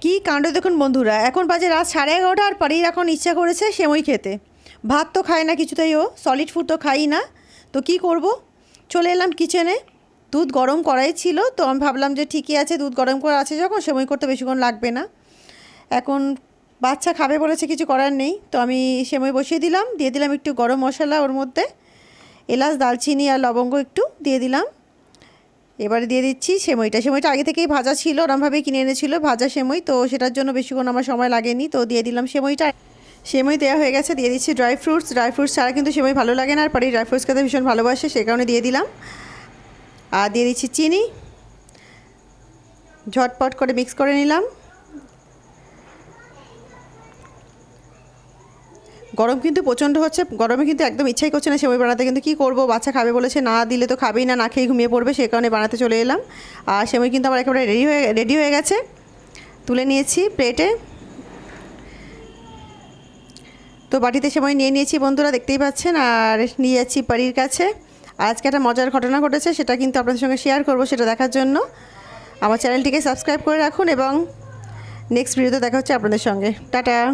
কি কাণ্ড দেখুন বন্ধুরা, এখন বাজে রাত 11:30 আর পারির এখন ইচ্ছা করেছে সেমই খেতে। ভাত তো খায় না কিছুতেই, ও সলিড ফুড তো খাই না। তো কি করব, চলে এলাম কিচেনে। দুধ গরম করাই ছিল, তো আমি ভাবলাম যে ঠিকই আছে, দুধ গরম করা আছে যখন সেমই করতে বেশিক্ষণ লাগবে না। এখন বাচ্চা খাবে বলেছে, কিছু করার নেই। তো আমি সেমই বসিয়ে দিলাম, দিয়ে দিলাম একটু গরম মশলা, ওর মধ্যে এলাচ দালচিনি আর লবঙ্গ একটু দিয়ে দিলাম। এবারে দিয়ে দিচ্ছি সেমইটা। সেমইটা আগে থেকেই ভাজা ছিল, ওরমভাবেই কিনে এনেছিল ভাজা সেমই, তো সেটার জন্য বেশিক্ষণ আমার সময় লাগেনি। তো দিয়ে দিলাম সেমইটা। সেমই দেওয়া হয়ে গেছে, দিয়ে দিচ্ছি ড্রাই ফ্রুটস। ড্রাই ফ্রুটস ছাড়া কিন্তু সেমই ভালো লাগে না, আর পারি ড্রাই ফ্রুটস খেতে ভীষণ ভালোবাসে, সেই কারণে দিয়ে দিলাম। আর দিয়ে দিচ্ছি চিনি, ঝটপট করে মিক্স করে নিলাম। গরম কিন্তু প্রচণ্ড হচ্ছে, গরমে কিন্তু একদম ইচ্ছাই করছে না সেমই বানাতে, কিন্তু কী করবো, বাচ্চা খাবে বলেছে, না দিলে তো খাবেই না, না খেয়ে ঘুমিয়ে পড়বে, সেই কারণে বানাতে চলে এলাম। আর সেমই কিন্তু আমার একেবারে রেডি হয়ে গেছে, তুলে নিয়েছি প্লেটে। তো বাটিতে সেমই নিয়ে নিয়েছি বন্ধুরা, দেখতেই পাচ্ছেন। আর নিয়ে যাচ্ছি পারির কাছে। আজকে একটা মজার ঘটনা ঘটেছে, সেটা কিন্তু আপনাদের সঙ্গে শেয়ার করব। সেটা দেখার জন্য আমার চ্যানেলটিকে সাবস্ক্রাইব করে রাখুন, এবং নেক্সট ভিডিওতে দেখা হচ্ছে আপনাদের সঙ্গে। টাটা।